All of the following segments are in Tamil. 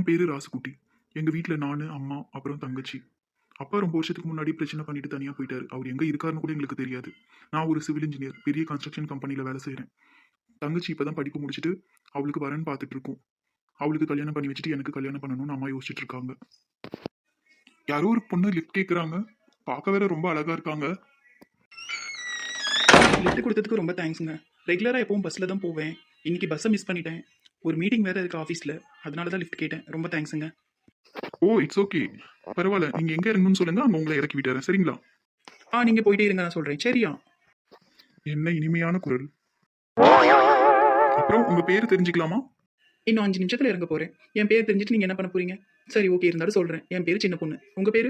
என் பேரு ராசுகுட்டி. எங்க வீட்ல நானு, அம்மா, அப்புறம் தங்கச்சி. அப்பா ரொம்ப வருஷத்துக்கு முன்னாடி பிரச்சனை பண்ணிட்டு தனியா போயிட்டாரு. அவர் எங்க இருக்காருன்னு கூட எங்களுக்கு தெரியாது. நான் ஒரு சிவில் இன்ஜினியர், பெரிய கன்ஸ்ட்ரக்ஷன் கம்பெனில வேலை செய்றேன். தங்கச்சி இப்பதான் படிப்பு முடிச்சுட்டு அவளுக்கு வரன் பார்த்துட்டு இருக்கோம். அவளுக்கு கல்யாணம் பண்ணி வச்சுட்டு எனக்கு கல்யாணம் பண்ணணும்னு அம்மா யோசிச்சுட்டு இருக்காங்க. யாரோ ஒரு பொண்ணு லிஃப்ட் கேக்குறாங்க. பார்க்க வேற ரொம்ப அழகா இருக்காங்க. லிஃப்ட் கொடுத்ததுக்கு ரொம்ப தேங்க்ஸுங்க. ரெகுலராக எப்பவும் பஸ்ஸில் தான் போவேன். இன்னைக்கு பஸ்ஸை மிஸ் பண்ணிட்டேன். ஒரு மீட்டிங் வேறு இருக்கு ஆஃபீஸில். அதனால தான் லிஃப்ட் கேட்டேன். ரொம்ப தேங்க்ஸுங்க. ஓ, இட்ஸ் ஓகே. பரவாயில்ல, நீங்க எங்க இறங்கணும்னு சொல்லுங்க, அங்க உங்களை இறக்கி விட்டுறேன். சரிங்களா? நீங்கள் போயிட்டே இருங்க, நான் சொல்கிறேன். சரியா? என்ன இனிமையான குரல். அப்புறம் உங்க பேரு தெரிஞ்சுக்கலாமா? இன்னும் 5 நிமிஷத்தில் இறங்க போகிறேன். என் பேர் தெரிஞ்சுட்டு நீங்கள் என்ன பண்ண போறீங்க? சரி, ஓகே, இருந்தாலும் சொல்கிறேன். என் பேர் சின்ன பொண்ணு. உங்கள் பேர்?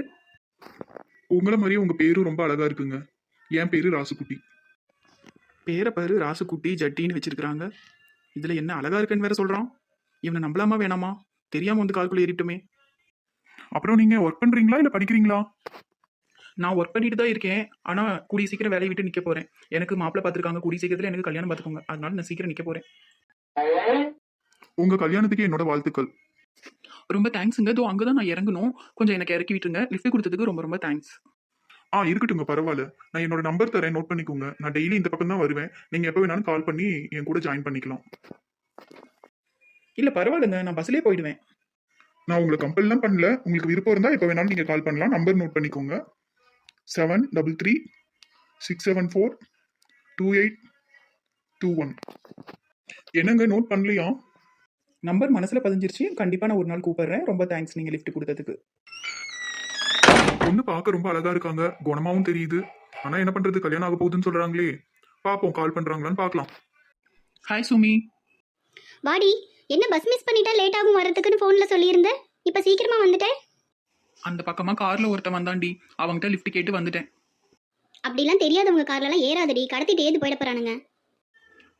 உங்களை மாதிரியே உங்க பேரும் ரொம்ப அழகா இருக்குங்க. என் பேரு ராசுகுட்டி. பேரை பாரு, ராசுக்குட்டி ஜட்டின்னு வச்சிருக்கிறாங்க. இதில் என்ன அழகா இருக்குன்னு வேற சொல்கிறான். இவனை நம்பலாமா வேணாமா? தெரியாமல் வந்து கால்குள்ள ஏறிட்டோமே. அப்புறம் நீங்க ஒர்க் பண்றீங்களா இல்ல படிக்கிறீங்களா? நான் ஒர்க் பண்ணிட்டு தான் இருக்கேன். ஆனால் கூடிய சீக்கிரம் வேலையை விட்டு நிற்க போகிறேன். எனக்கு மாப்பிள்ளை பார்த்துருக்காங்க. கூடிய சீக்கிரத்தில் எனக்கு கல்யாணம் பார்த்துக்கோங்க. அதனால நான் சீக்கிரம் நிற்க போகிறேன். உங்க கல்யாணத்துக்கு என்னோட வாழ்த்துக்கள். ரொம்ப தேங்க்ஸுங்க. இதோ அங்கே தான் நான் இறங்கணும். கொஞ்சம் எனக்கு இறக்கி விட்டுருங்க. லிஃப்ட் கொடுத்ததுக்கு ரொம்ப ரொம்ப தேங்க்ஸ். இருக்கட்டுங்க, பரவாயில்ல. நான் என்னோட நம்பர் தரேன், நோட் பண்ணிக்கோங்க. நான் டெய்லி இந்த பக்கம் தான் வருவேன். நீங்க எப்போ வேணாலும் கால் பண்ணி என் கூட ஜாயின் பண்ணிக்கலாம். இல்லை பரவாயில்லைங்க, நான் பஸ்லேயே போயிடுவேன். நான் உங்களை கம்பெல்லாம் பண்ணல. உங்களுக்கு விருப்பம் இருந்தால் எப்போ வேணாலும் நீங்க கால் பண்ணலாம். நம்பர் நோட் பண்ணிக்கோங்க. 7336742821. என்னங்க, நோட் பண்ணலையா? நம்பர் மனசில் பதிஞ்சிருச்சு. கண்டிப்பாக நான் ஒரு நாள் கூப்பிடுறேன். ரொம்ப தேங்க்ஸ் நீங்கள் லிஃப்ட் கொடுத்ததுக்கு. பொண்ணு பார்க்க ரொம்ப அழகா இருக்காங்க, குணமாவும் தெரியுது. ஆனா என்ன பண்றது, கல்யாணம் ஆக போகுதுன்னு சொல்றாங்களே. பாப்போம், கால் பண்றாங்களான்னு பார்க்கலாம். ஹாய் சுமி. வாடி, என்ன பஸ் மிஸ் பண்ணிட்டா லேட் ஆகும் வரதுக்குன்னு ஃபோனில் சொல்லியிருந்தேன். இப்போ சீக்கிரமா வந்துட்டேன். அந்த பக்கமாக காரில் ஒருத்தன் வந்தாண்டி. அவங்ககிட்ட லிஃப்ட் கேட்டு வந்துட்டேன். அப்படிலாம் தெரியாதவங்க கார்லலாம் ஏறாதடி, கடத்திட்டு ஏது போயிட போறானுங்க.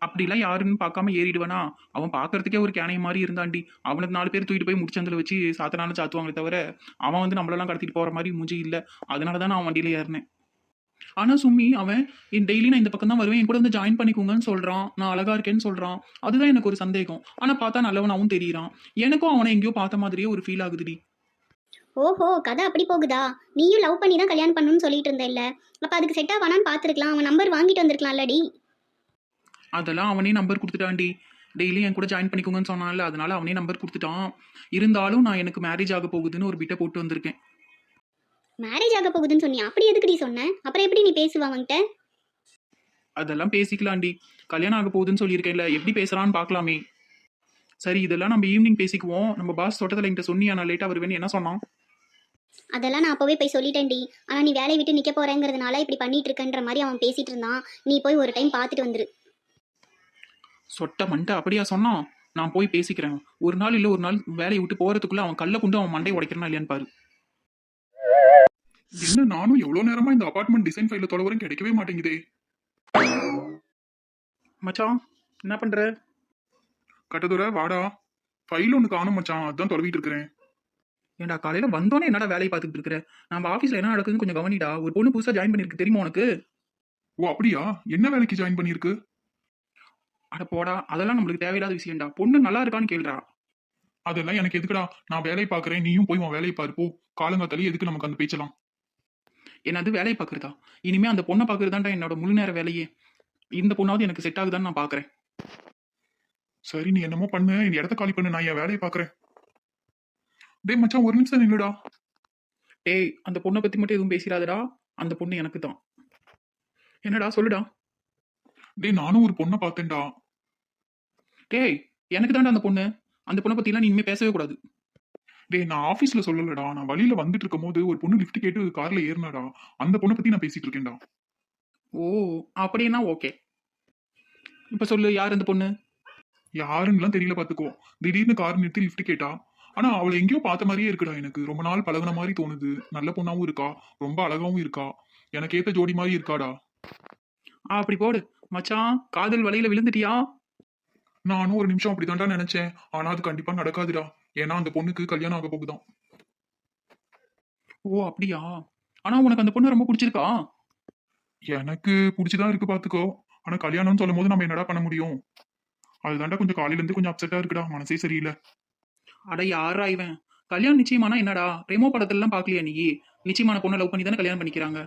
அப்படிலாம் யாருன்னு பார்க்காம ஏறிடுவானா? அவன் பார்க்கறதுக்கே ஒரு கேனை மாதிரி இருந்தாண்டி. அவனுக்கு 4 பேர் தூக்கிட்டு போய் முடிச்சந்தில் வச்சு சாத்தனாலும் சாத்துவாங்களே தவிர அவன் வந்து நம்மளெல்லாம் கடத்திட்டு போகிற மாதிரி மூஞ்சி இல்லை. அதனால தான் நான் அவன் வண்டியில் ஏறினேன். ஆனால் சும்மி, அவன் டெய்லி நான் இந்த பக்கம் தான் வருவேன், என் கூட வந்து ஜாயின் பண்ணிக்கோங்கன்னு சொல்கிறான். நான் அழகா இருக்கேன்னு சொல்கிறான். அதுதான் எனக்கு ஒரு சந்தேகம். ஆனால் பார்த்தா நல்லவனாவும் தெரியுறான். எனக்கும் அவனை எங்கேயோ பார்த்த மாதிரியே ஒரு ஃபீல் ஆகுதுடி. ஓஹோ, கதை அப்படி போகுதா? நீயும் லவ் பண்ணி தான் கல்யாணம் பண்ணணும்னு சொல்லிட்டு இருந்த இல்ல? அப்போ அதுக்கு செட் ஆவானான்னு பார்த்துருக்கலாம். அவன் நம்பர் வாங்கிட்டு வந்திருக்கலாம்லடி. அதெல்லாம் அவனே நம்பர் கொடுத்துட்டான்டி. டெய்லி என் கூட ஜாயின் பண்ணிக்கோங்கன்னு சொன்னான்ல, அதனால அவனே நம்பர் கொடுத்துட்டான். இருந்தாலும் நான் எனக்கு மேரேஜ் ஆக போகுதுன்னு ஒரு பிட்டை போட்டு வந்திருக்கேன். மேரேஜ் ஆக போகுதுன்னு சொன்னியா? அப்படி எதுக்குடி சொன்ன? அப்புறம் எப்படி நீ பேசுவா அவன்கிட்ட? அதெல்லாம் பேசிக்கலாம்டி. கல்யாணம் ஆக போகுதுன்னு சொல்லியிருக்கேன்ல, எப்படி பேசுறான்னு பார்க்கலாமே. சரி, இதெல்லாம் நம்ம ஈவினிங் பேசிக்குவோம். நம்ம பாஸ் தோட்டத்தில் என்கிட்ட சொன்னியா நான் லேட்டாக வருவேன்னு? என்ன சொன்னான்? அதெல்லாம் நான் அப்போவே போய் சொல்லிட்டேன்டி. ஆனால் நீ வேலையை விட்டு நிற்க போறேங்கிறதுனால இப்படி பண்ணிட்டு இருக்கன்ற மாதிரி அவன் பேசிட்டு இருந்தான். நீ போய் ஒரு டைம் பார்த்துட்டு வந்துரு. சொட்ட மண்டை அப்படியா சொன்னான்? நான் போய் பேசிக்கிறேன். ஒரு நாள் இல்லை ஒரு நாள் வேலையை விட்டு போகிறதுக்குள்ளே அவன் கல்லை கொண்டு அவன் மண்டையை உடைக்கிறானா இல்லையான்னு பாரு. என்ன, நானும் எவ்வளவு நேரமா இந்த அபார்ட்மெண்ட் டிசைன் ஃபைல தொலைவரும் கிடைக்கவே மாட்டேங்குதே. மச்சான், என்ன பண்ணுற? கட்டதுரை வாடா, ஃபைல் ஒன்று காணும் மச்சான், அதான் தொலைவிட்டு இருக்கிறேன். ஏன்டா காலையில் வந்தோன்னே என்னடா வேலையை பார்த்துட்டு இருக்கிற? நம்ம ஆஃபீஸில் என்ன நடக்குதுன்னு கொஞ்சம் கவனிடா. ஒரு பொண்ணு புதுசாக ஜாயின் பண்ணியிருக்கு, தெரியுமா உனக்கு? ஓ அப்படியா? என்ன வேலைக்கு ஜாயின் பண்ணியிருக்கு? அட போடா, அதெல்லாம் நம்மளுக்கு தேவையில்லாத விஷயம்டா. பொண்ணு நல்லா இருக்கான்னு கேள்றா. அதெல்லாம் எனக்கு எதுக்குடா? நான் வேலையை பார்க்குறேன், நீயும் போய் உன் வேலையை பாரு போ. காலங்காத்தாலே எதுக்கு நமக்கு அந்த பேச்சலாம்? என்னது வேலையை பார்க்குறதா? இனிமே அந்த பொண்ணை பார்க்குறதாண்டா என்னோட முழு நேர வேலையே. இந்த பொண்ணாவது எனக்கு செட் ஆகுதான்னு நான் பார்க்குறேன். சரி, நீ என்னமோ பண்ணு, இந்த இடத்த காலி பண்ணு, நான் என் வேலையை பார்க்குறேன். டேய் மச்சான், ஒரு நிமிஷம் நில்லுடா. டேய், அந்த பொண்ணை பற்றி மட்டும் எதுவும் பேசிடாதடா. அந்த பொண்ணு எனக்கு தான். என்னடா சொல்லுடா. டேய், நானும் ஒரு பொண்ணை பார்த்தேன்டா. டேய், எனக்கு தான்டா அந்த பொண்ணு. அந்த பொண்ணை பற்றிலாம் நீ இனிமேல் பேசவே கூடாது. டேய், நான் ஆபீஸ்ல சொல்லலடா, நான் வழியில வந்துட்டு இருக்கும் போது ஒரு பொண்ணு லிஃப்ட் கேட்டு கார்ல ஏறினாடா. அந்த பொண்ணை பத்தி நான் பேசிட்டு இருக்கேன்டா. ஓ, அப்படின்னா ஓகே. இப்போ சொல்லு, யார் அந்த பொண்ணு? யாருன்னுலாம் தெரியல பாத்துக்கோ. திடீர்னு கார் நிறுத்தி லிஃப்ட் கேட்டா. ஆனா அவளை எங்கேயோ பார்த்த மாதிரியே இருக்குடா. எனக்கு ரொம்ப நாள் பழகுன மாதிரி தோணுது. நல்ல பொண்ணாவும் இருக்கா, ரொம்ப அழகாவும் இருக்கா. எனக்கு ஏத்த ஜோடி மாதிரி இருக்காடா. அப்படி போடு மச்சான். காதல் வலையில விழுந்துட்டியா? நானும் ஒரு நிமிஷம் அப்படிதான்டா நினைச்சேன். ஆனா அது கண்டிப்பா நடக்காதுடா. ஏன்னா அந்த பொண்ணுக்கு கல்யாணம் ஆக போகுதான். ஓ அப்படியா? ஆனா உனக்கு அந்த பொண்ணு ரொம்ப பிடிச்சிருக்கா? எனக்கு பிடிச்சிதான் இருக்கு பாத்துக்கோ. ஆனா கல்யாணம்னு சொல்லும் போது நம்ம என்னடா பண்ண முடியும்? அதுதான்டா கொஞ்சம் காலையில இருந்து கொஞ்சம் அப்செட்டா இருக்குடா, மனசே சரியில்லை. அட யாரா இவன்? கல்யாணம் நிச்சயமானா என்னடா? ரெமோ படத்துலலாம் பார்க்கலையா நீ? நிச்சயமான பொண்ணை லவ் பண்ணி தானே கல்யாணம் பண்ணிக்கிறாங்க.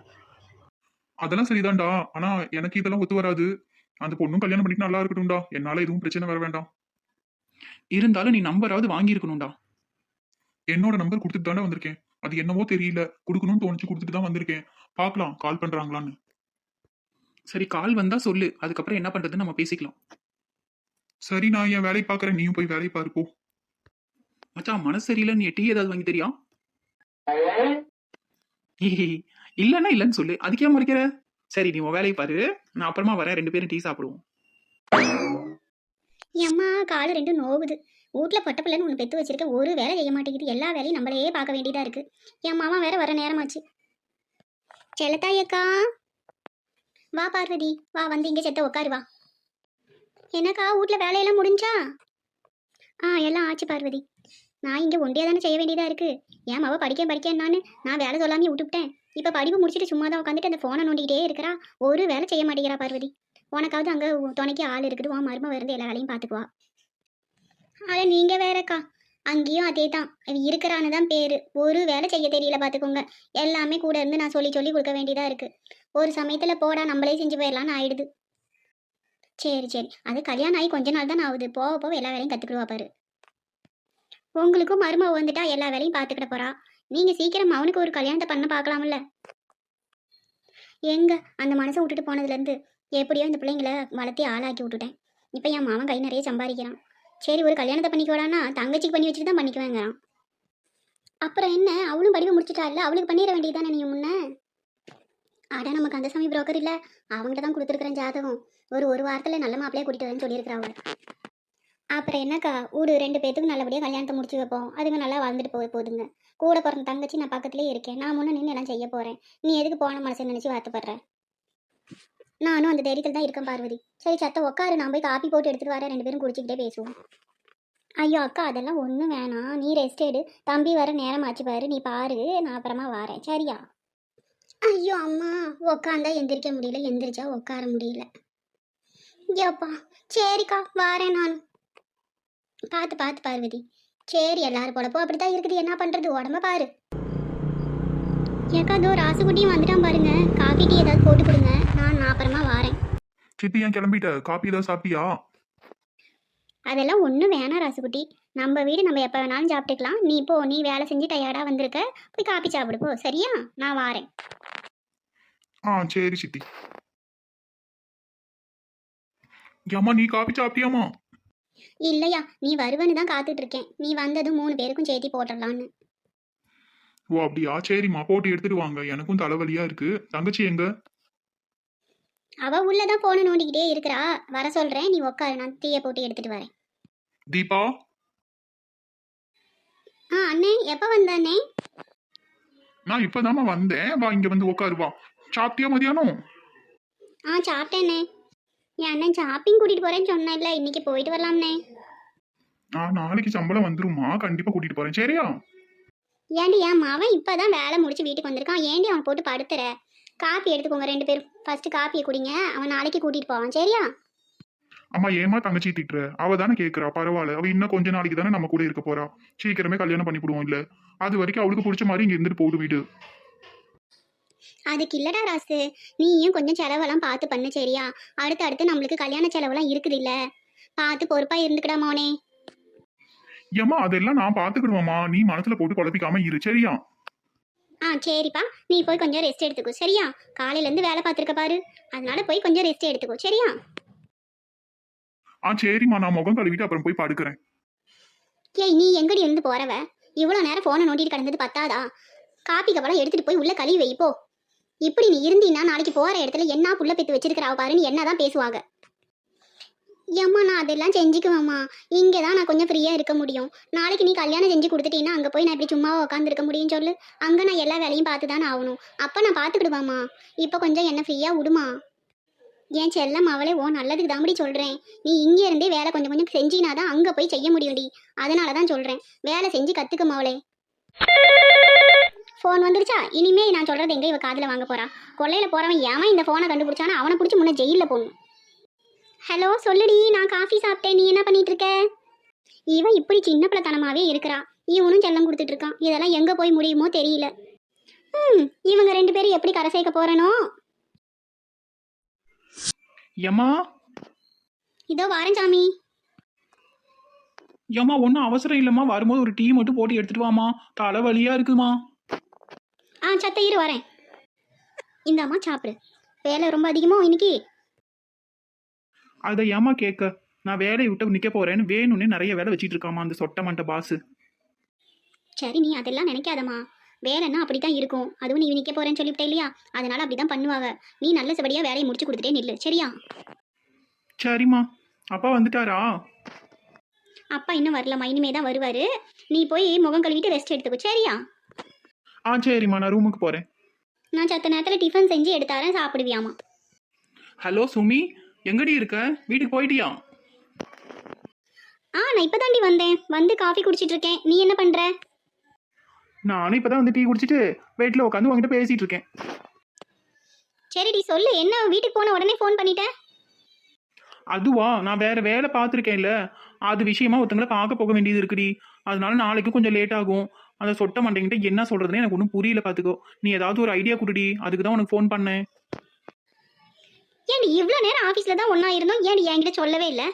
அதெல்லாம் சரிதான்டா. ஆனா எனக்கு இதெல்லாம் ஒத்து வராது. அந்த பொண்ணும் கல்யாணம் பண்ணிட்டு நல்லா இருக்கட்டும்டா. என்னால எதுவும் பிரச்சனை வர வேண்டாம். இருந்தாலும் நீ நம்பராவது வாங்கியிருக்கணும்டா. என்னோட நம்பர் கொடுத்துட்டு தானே வந்திருக்கேன். அது என்னவோ தெரியல. குடுக்கணும்னு தோணுச்சு, கொடுத்துட்டு தான் வந்திருக்கேன். பார்க்கலாம் கால் பண்றாங்களான்னு. சரி கால் வந்தா சொல்லு. அதுக்கப்புறம் என்ன பண்றதுன்னு நம்ம பேசிக்கலாம். சரி, நான் என் வேலையை பார்க்கறேன். நீயும் போய் வேலையை பாரு போ. மச்சான் மனசு சரியில்லை, நீ டீ ஏதாவது வாங்கி தெரியா? இல்லன்னா இல்லன்னு சொல்லு. அதுக்கே மறைக்கிற? சரி நீ உன் வேலையை பாரு, நான் அப்புறமா வரேன், 2 பேரும் டீ சாப்பிடுவோம். ஏம்மா கால் ரெண்டும் நோவுது. வீட்டில் பொட்ட பிள்ளைன்னு ஒன்று பெற்று வச்சிருக்க, ஒரு வேலை செய்ய மாட்டேங்குது. எல்லா வேலையும் நம்மளே பார்க்க வேண்டியதாக இருக்கு. என் மாமா வேற வர நேரமாச்சு. செல்லத்தாயக்கா வா பார்வதி, வா வந்து இங்கே செத்த உட்காரு வா. என்னக்கா வீட்டில் வேலையெல்லாம் முடிஞ்சா? எல்லாம் ஆச்சு பார்வதி. நான் இங்கே ஒண்டியாக தானே செய்ய வேண்டியதாக இருக்குது. ஏன் மாவ படிக்கேன்னான்னு நான் வேலை சொல்லாமே விட்டுவிட்டேன். இப்போ படிப்பு முடிச்சுட்டு சும்மா தான் உட்காந்துட்டு அந்த ஃபோனை நோண்டிக்கிட்டே இருக்கிறா. ஒரு வேலை செய்ய மாட்டேங்கிறா பார்வதி. உனக்காவது அங்கே துணைக்கு ஆள் இருக்குது, உன் மருமக இருந்து எல்லா வேலையும் பார்த்துக்குவா. அதை நீங்கள் வேறக்கா, அங்கேயும் அதே தான். இருக்கிறான்னு தான் பேர், ஒரு வேலை செய்ய தெரியல பார்த்துக்கோங்க. எல்லாமே கூட இருந்து நான் சொல்லி சொல்லி கொடுக்க வேண்டியதாக இருக்குது. ஒரு சமயத்தில் போடா நம்மளே செஞ்சு போயிடலான்னு ஆயிடுது. சரி அது கல்யாணம் ஆகி கொஞ்ச நாள் தான் ஆகுது. போக போக எல்லா வேலையும் கற்றுக்கிடுவா பாரு. உங்களுக்கும் மருமக வந்துட்டா எல்லா வேலையும் பார்த்துக்கிட போறா. நீங்கள் சீக்கிரம் அவனுக்கு ஒரு கல்யாணத்தை பண்ண பார்க்கலாம்ல. எங்க அந்த மனசை விட்டுட்டு போனதுலேருந்து எப்படியோ இந்த பிள்ளைங்களை வளர்த்தி ஆளாக்கி விட்டுட்டேன். இப்போ என் மாமன் கை நிறைய சம்பாதிக்கிறான். சரி ஒரு கல்யாணத்தை பண்ணிக்குவாடானா தங்கச்சிக்கு பண்ணி வச்சுட்டு தான் பண்ணிக்குவேங்கிறான். அப்புறம் என்ன, அவளும் படிப்பு முடிச்சுட்டா இல்லை, அவளுக்கு பண்ணிட வேண்டியதானே நீங்கள் முன்ன. ஆடா நமக்கு அந்த சமயம் புரோக்கர் இல்லை, அவங்ககிட்ட தான் கொடுத்துருக்குறேன் ஜாதகம். ஒரு வாரத்தில் நல்ல மாப்பிளையே கூட்டிட்டு வரேன்னு சொல்லியிருக்கிறா அவள். அப்புறம் என்னக்கா, ஒரு 2 பேத்துக்கு நல்லபடியாக கல்யாணத்தை முடிச்சு வைப்போம். அதுங்க நல்லா வாழ்ந்துட்டு போகுதுங்க. கூட பிறந்த தங்கச்சி நான் பக்கத்துலேயே இருக்கேன். நான் முன்னே நின்று எல்லாம் செய்ய போகிறேன். நீ எதுக்கு போன மனசை நினச்சி வருத்தப்படுற? நானும் அந்த தைரியத்தில் தான் இருக்கேன் பார்வதி. சரி சத்த உட்காரு, நான் போய் காப்பி போட்டு எடுத்துகிட்டு வரேன், 2 பேரும் குடிச்சிக்கிட்டே பேசுவோம். ஐயோ அக்கா அதெல்லாம் ஒன்றும் வேணாம், நீ ரெஸ்ட் எடு. தம்பி வர நேரம் ஆச்சு பாரு, நீ பாரு, நான் அப்புறமா வரேன் சரியா? ஐயோ அம்மா, உட்காந்தா எந்திரிக்க முடியல, எந்திரிச்சா உட்கார முடியல. ஐயோப்பா சரிக்கா வாரேன் நான். பார்த்து பார்வதி. சரி எல்லாரும் பொழப்போ அப்படித்தான் இருக்குது, என்ன பண்ணுறது, உடம்ப பாரு. ஏக்கா அதோ ராசுகுட்டியும் வந்துட்டான் பாருங்க. காஃபி டீ ஏதாவது போட்டு கொடுங்க, நான் அப்புறமா வாரேன். சித்தி ஏன் கிளம்பிட்ட? காப்பி ஏதாவது சாப்பிட்டியா? அதெல்லாம் ஒன்றும் வேணாம் ராசுகுட்டி, நம்ம வீடு நம்ம எப்போ வேணாலும் சாப்பிட்டுக்கலாம். நீ வேலை செஞ்சு டயர்டாக வந்திருக்க, போய் காப்பி சாப்பிடு போ சரியா? நான் வாரேன். சரி சித்தி. ஏம்மா நீ காப்பி சாப்பிட்டியாமா? இல்லையா, நீ வருவன்னு தான் காத்துட்டு இருக்கேன். நீ வந்ததும் 3 பேருக்கும் சேர்த்தி போட்டுடலான்னு. ஓ அப்படியா, சரிம்மா போட்டு எடுத்துட்டு வாங்க. எனக்கும் தலைவலியா இருக்கு. தங்கச்சி எங்க? அவ உள்ளதான் போன நோண்டிக்கிட்டே இருக்கிறா. வர சொல்றேன், நீ உட்காரு, நான் டீயை போட்டு எடுத்துட்டு வரேன். தீபா. அண்ணே எப்போ வந்தானே? நான் இப்பதாம்மா வந்தேன். வா இங்க வந்து உட்காரு வா. சாப்பிட்டியா மதியானம்? சாப்பிட்டேண்ணே. என் அண்ணன் ஷாப்பிங் கூட்டிட்டு போறேன்னு சொன்னேன்ல, இன்னைக்கு போயிட்டு வரலாம்ண்ணே. நாளைக்கு சம்பளம் வந்துருமா, கண்டிப்பா கூட்டிட்டு போறேன் சரியா? ஏண்டி என் மாவன் இப்பதான் வேலை முடிச்சு வீட்டுக்கு வந்திருக்கான், ஏண்டி அவன் போட்டு படுத்துற? காப்பி எடுத்துக்கோங்க 2 பேரும். ஃபர்ஸ்ட் காப்பியை குடிங்க, அவன் நாளைக்கு கூட்டிட்டு போவான் சரியா? அம்மா ஏமா தங்கச்சி திட்டுற? அவ தானே கேட்கறா. பரவாயில்ல, அவ இன்னும் கொஞ்ச நாளைக்கு தானே நம்ம கூட இருக்க போறா. சீக்கிரமே கல்யாணம் பண்ணி போடுவோம் இல்ல? அது வரைக்கும் அவளுக்கு பிடிச்ச மாதிரி இங்க இருந்துட்டு போகுது வீடு. அதுக்கு இல்லடா ராசு, நீயும் கொஞ்சம் செலவெல்லாம் பார்த்து பண்ணு சரியா? அடுத்து நம்மளுக்கு கல்யாண செலவெல்லாம் இருக்குது இல்ல, பார்த்து பொறுப்பா இருந்துக்கடா மோனே. ஏம்மா அதெல்லாம் நான் பாத்துக்கிடுவேம்மா, நீ மனசுல போட்டு குழப்பிக்காம இரு சரியா? சரிப்பா, நீ போய் கொஞ்சம் ரெஸ்ட் எடுத்துக்கோ சரியா? காலையிலேருந்து வேலை பார்த்துருக்க பாரு, அதனால போய் கொஞ்சம் ரெஸ்ட் எடுத்துக்கோ சரியா? சரிம்மா, நான் முகம் கழுவிட்டு அப்புறம் போய் படுக்கிறேன். நீ எங்கடி இருந்து போறவ? இவ்வளோ நேரம் ஃபோனை நோண்டிட்டு கிடந்தது பத்தாதா? காப்பி கப்பெல்லாம் எடுத்துட்டு போய் உள்ள கழுவி வைப்போ. இப்படி நீ இருந்தீன்னா நாளைக்கு போற இடத்துல என்ன புள்ள பெத்து வச்சிருக்கிறா பாருன்னு என்னதான் பேசுவாங்க. ஏம்மா நான் அதெல்லாம் செஞ்சுக்குவேம்மா, இங்கே தான் நான் கொஞ்சம் ஃப்ரீயாக இருக்க முடியும். நாளைக்கு நீ கல்யாணம் செஞ்சு கொடுத்துட்டீங்கன்னா அங்கே போய் நான் இப்படி சும்மாவா உட்காந்துருக்க முடியும்னு சொல்லு? அங்கே நான் எல்லா வேலையும் பார்த்து தானே ஆகணும். அப்போ நான் பார்த்துக்கிடுவாம்மா. இப்போ கொஞ்சம் என்ன ஃப்ரீயாக விடுமா? ஏன் செல்லம் அவளே நல்லதுக்கு தாம்படி சொல்கிறேன். நீ இங்கே இருந்தே வேலை கொஞ்சம் கொஞ்சம் செஞ்சினா தான் அங்கே போய் செய்ய முடியும்டி. அதனால தான் சொல்கிறேன், வேலை செஞ்சு கற்றுக்க மாவளே. ஃபோன் வந்துருச்சா? இனிமே நான் சொல்கிறது எங்கே இவ காதில் வாங்க போகிறா? கொள்ளையில் போகிறவன் ஏமா இந்த ஃபோனை கண்டுபிடிச்சானா அவனை பிடிச்சி முன்னே ஜெயிலில் போகணும். ஹலோ சொல்லுடி, நான் காஃபி சாப்பிட்டேன், நீ என்ன பண்ணிட்டு இருக்க? இவன் இப்படி சின்ன பிள்ளைத்தனமாவே இருக்கிறா. இவனும் செல்லம் கொடுத்துட்டு இருக்கான். இதெல்லாம் எங்க போய் முடியுமோ தெரியல. இவங்க 2 பேரும் எப்படி கரை சேர்க்க போறனோ. ஏம்மா இதோ வாரேன் சாமி. ஏம்மா ஒன்றும் அவசரம் இல்லைம்மா, வரும்போது ஒரு டீ மட்டும் போட்டு எடுத்துட்டு வாமா, தலைவலியா இருக்குமா. சத்த இரு வரேன். இந்தாம்மா சாப்பிடு. வேலை ரொம்ப அதிகமோ இன்னைக்கு? அதை ஏம்மா கேட்க, நான் வேலையை விட்டு நிற்க போறேன்னு வேணும்னே நிறைய வேலை வச்சிட்டு இருக்காமா அந்த சொட்ட மண்ட பாசு. சரி, நீ அதெல்லாம் நினைக்காதம்மா. வேலைன்னா அப்படித்தான் இருக்கும். அதுவும் நீ நிற்க போறேன்னு சொல்லிவிட்டே இல்லையா, அதனால அப்படிதான் பண்ணுவாங்க. நீ நல்லபடியா வேலையை முடிச்சு கொடுத்துட்டே நில்லு, சரியா? சரிம்மா. அப்பா வந்துட்டாரா? அப்பா இன்னும் வரலம்மா, இனிமே தான் வருவாரு. நீ போய் முகம் கழுவிட்டு ரெஸ்ட் எடுத்துக்கோ, சரியா? சரிம்மா, நான் ரூமுக்கு போறேன். நான் சத்த நேரத்தில் டிஃபன் செஞ்சு எடுத்தாரேன், சாப்பிடுவியாமா? ஹலோ சுமி, எங்கடி இருக்க? வீட்டுக்கு போயிட்டியா? நான் இப்பதாண்டி வந்தேன். வந்து காஃபி குடிச்சிட்டு இருக்கேன். நீ என்ன பண்ற? நானும் இப்பதான் வந்து டீ குடிச்சிட்டு வீட்டில் உட்காந்து உங்ககிட்ட பேசிட்டு இருக்கேன். சரிடி சொல்லு, என்ன வீட்டுக்கு போன உடனே ஃபோன் பண்ணிட்டேன்? அதுவா, நான் வேற வேலை பார்த்துருக்கேன்ல, அது விஷயமா ஒருத்தங்களை பார்க்க போக வேண்டியது இருக்குடி. அதனால நாளைக்கு கொஞ்சம் லேட் ஆகும். அந்த சொட்ட மண்டைங்கிட்ட என்ன சொல்றதுன்னு எனக்கு ஒன்றும் புரியல. பார்த்துக்கோ, நீ ஏதாவது ஒரு ஐடியா கொடுடி, அதுக்கு தான் உனக்கு ஃபோன் பண்ணேன். ஏன்டி இவ்வளோ நேரம் ஆஃபீஸில் தான் ஒன்றா இருந்தோம், ஏன்டி என்கிட்ட சொல்லவே இல்லை?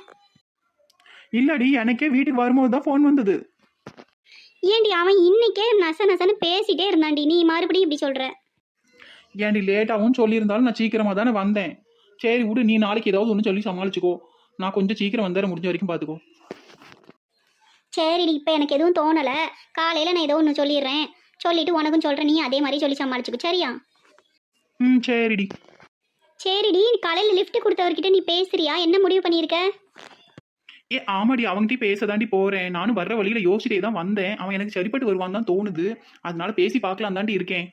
இல்லடி, எனக்கே வீட்டுக்கு வரும்போது தான் ஃபோன் வந்தது. ஏன்டி அவன் இன்னைக்கே நசன்னு பேசிட்டே இருந்தான்டி, நீ மறுபடியும் இப்படி சொல்ற? ஏன்டி லேட்டாகவும் சொல்லியிருந்தாலும் நான் சீக்கிரமாக தானே வந்தேன். சரி விடு, நீ நாளைக்கு ஏதாவது ஒன்று சொல்லி சமாளிச்சுக்கோ. நான் கொஞ்சம் சீக்கிரம் வந்தார முடிஞ்ச வரைக்கும் பார்த்துக்கோ. சரிடி, இப்போ எனக்கு எதுவும் தோணலை. காலையில் நான் ஏதோ ஒன்று சொல்லிடுறேன், சொல்லிட்டு உனக்கும் சொல்கிறேன். நீ அதே மாதிரி சொல்லி சமாளிச்சுக்கோ, சரியா? சரிடி. சரிடி, காலையில் லிஃப்ட் கொடுத்தவர்கிட்ட நீ பேசுறியா? என்ன முடிவு பண்ணியிருக்க? ஆமாடி, அவங்ககிட்ட பேச தாண்டி போறேன். நானும் வர்ற வழியில யோசிச்சிட்டே தான் வந்தேன். அவன் எனக்கு சரிப்பட்டு வருவான் தான் தோணுது. அதனால பேசி பார்க்கலாம் தாண்டி இருக்கேன்.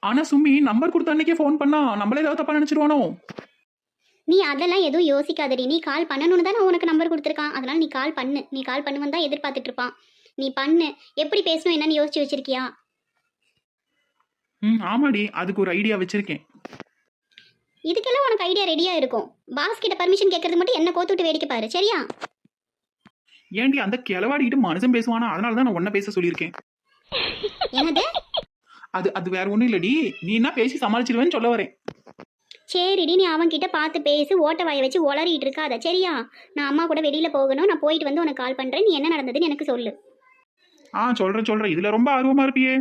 ஆனா சுமி, நம்பர் கொடுத்த அன்னைக்கே ஃபோன் பண்ணா நம்மளே ஏதாவது தப்பா நினைச்சிருவானோ? நீ அதெல்லாம் எதுவும் யோசிக்காதடி. நீ கால் பண்ணணும்னு தான் உனக்கு நம்பர் கொடுத்துருக்கான். அதனால நீ கால் பண்ணு. நீ கால் பண்ணுவன் தான் எதிர்பார்த்துட்டு இருப்பான். நீ பண்ணு. எப்படி பேசணும் என்னன்னு யோசிச்சு வச்சிருக்கியா? ஆமாடி, அதுக்கு ஒரு ஐடியா வச்சிருக்கேன். இதுக்கெல்லாம் உனக்கு ஐடியா ரெடியா இருக்கும். பாஸ் கிட்ட பர்மிஷன் கேட்கறது மட்டும் என்ன கோத்துட்டு வேடிக்கை பாரு, சரியா? ஏண்டி அந்த கிளவாடிக்கிட்டு மனுஷன் பேசுவானா? அதனால தான் நான் உன்ன பேச சொல்லியிருக்கேன். என்னது? அது வேற ஒன்றும் இல்லடி, நீ என்ன பேசி சமாளிச்சிருவேன்னு சொல்ல வரேன். சரிடி, நீ அவன்கிட்ட பார்த்து பேசி ஓட்ட வாயை வச்சு உளறிட்டு இருக்காத, சரியா? நான் அம்மா கூட வெளியில போகணும். நான் போயிட்டு வந்து உனக்கு கால் பண்றேன். நீ என்ன நடந்ததுன்னு எனக்கு சொல்லு. சொல்றேன். இதுல ரொம்ப ஆர்வமா இருப்பியே.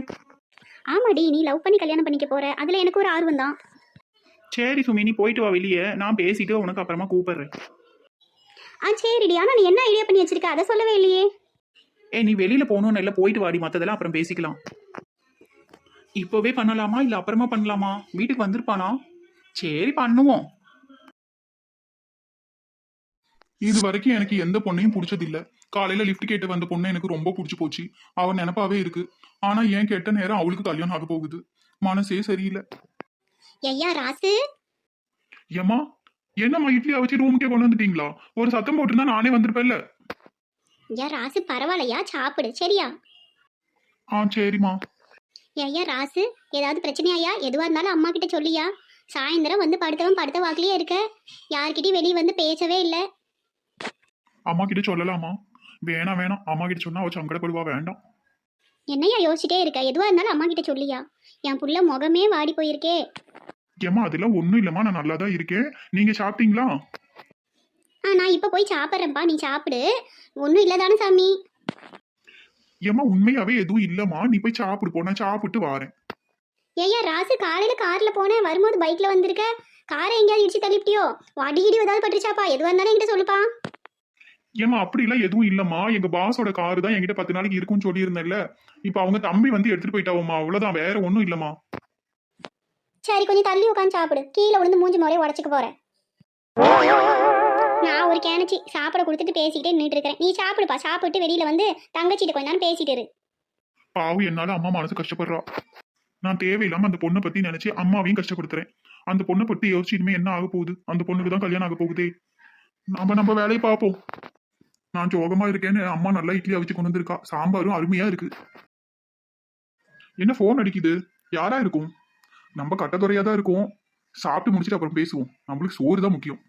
ஆமாடி, நீ லவ் பண்ணி கல்யாணம் பண்ணிக்க போற, அதுல எனக்கு ஒரு ஆர்வம் தான். சரி சுமி, நீ போயிட்டு வா வெளியே. நான் பேசிட்டு உனக்கு அப்புறமா கூப்பிடுறேன். சரிடி, ஆனா நீ என்ன ஐடியா பண்ணி வச்சிருக்க அதை சொல்லவே இல்லையே. நீ வெளியில போகணும்னு இல்லை, போயிட்டு வாடி. மற்றதெல்லாம் அப்புறம் பேசிக்கலாம். இப்போவே பண்ணலாமா இல்லை அப்புறமா பண்ணலாமா? வீட்டுக்கு வந்திருப்பானா? சரி பண்ணுவோம். இது வரைக்கும் எனக்கு எந்த பொண்ணையும் பிடிச்சதில்ல. காலையில லிஃப்ட் கேட்டு வந்த பொண்ணு எனக்கு ரொம்ப பிடிச்சி போச்சு. அவன் நினப்பாவே இருக்கு. ஆனா ஏன் கேட்ட நேரம் அவளுக்கு கல்யாணம் ஆக போகுது. மனசே சரியில்லை. ஐயா ராசு, ஏமா என்னம்மா இட்லியா வச்சு ரூமுக்கே கொண்டு வந்துட்டீங்களா? ஒரு சத்தம் போட்டுருந்தா நானே வந்திருப்பேன்ல. ஐயா ராசு பரவாயில்லையா, சாப்பிடு, சரியா? சரிம்மா. ஐயா ராசு, ஏதாவது பிரச்சனையாயா? எதுவா இருந்தாலும் அம்மா கிட்ட சொல்லியா? சாயந்தரம் வந்து படுத்த வாக்குலயே இருக்க. யார்கிட்டயும் வெளியே வந்து பேசவே இல்லை. அம்மா கிட்ட சொல்லலாமா? வேணாம் அம்மா கிட்ட சொன்னா அவ சங்கடப்படுவா, வேண்டாம். என்னையா யோசிச்சிட்டே இருக்க? எதுவா இருந்தாலும் அம்மா கிட்ட சொல்லியா? என் புள்ள முகமே வாடி போயிருக்கே. ஏம்மா அதெல்லாம் ஒண்ணும் இல்லம்மா, நான் நல்லா தான் இருக்கேன். நீங்க சாப்பிட்டீங்களா? நான் இப்ப போய் சாப்பிட்றேன்ப்பா, நீ சாப்பிடு. ஒன்றும் இல்லதானே சாமி? ஏம்மா உண்மையாவே எதுவும் இல்லம்மா, நீ போய் சாப்பிடு போ, நான் சாப்பிட்டு வாரேன். ஐயா ராசு, காலையில கார்ல போனேன், வரும்போது பைக்ல வந்திருக்க. காரை எங்கேயாவது இடிச்சு தள்ளிப்பிட்டியோ? அடிக்கடி ஏதாவது பட்டுருச்சாப்பா? எதுவா இருந்தாலும் என்கிட்ட சொல்லுப்பா. ஏம்மா அப்படிலாம் எதுவும் இல்லம்மா, எங்க பாஸோட காரு தான் என்கிட்ட 10 நாளைக்கு இருக்கும்னு சொல்லியிருந்தேன்ல. இப்ப அவங்க தம்பி வந்து எடுத்துட்டு போயிட்டாவும்மா, அவ்வளவுதான், வேற ஒன்றும் இல்லம்மா. சரி, கொஞ்சம் தள்ளி உட்காந்து சாப்பிடு. கீழே விழுந்து மூஞ்சி முறையை உடச்சிக்க போறேன். நான் ஒரு கேனச்சி சாப்பிட கொடுத்துட்டு பேசிக்கிட்டே நின்றுட்டு இருக்கிறேன். நீ சாப்பிடுப்பா. சாப்பிட்டு வெளியில வந்து தங்கச்சிட்டு கொஞ்ச நேரம் பேசிட்டு இரு. பாவு, என்னால அம்மா மனசு கஷ்டப்படுறா. நான் தேவையில்லாம அந்த பொண்ணை பத்தி நினைச்சு அம்மாவையும் கஷ்டப்படுத்துறேன். அந்த பொண்ணை பத்தி யோசிச்சு இனிமே என்ன ஆக போகுது? அந்த பொண்ணுக்கு தான் கல்யாணம் ஆக போகுதே. நம்ம வேலையை பார்ப்போம். நான் சோகமா இருக்கேன்னு அம்மா நல்லா இட்லி அவிச்சு கொண்டு வந்திருக்கா. சாம்பாரும் அருமையா இருக்கு. என்ன போன் அடிக்குது? யாரா இருக்கும்? நம்ம கட்டத்துறையா தான் இருக்கும். சாப்பிட்டு முடிச்சுட்டு அப்புறம் பேசுவோம். நம்மளுக்கு சோறு தான் முக்கியம்.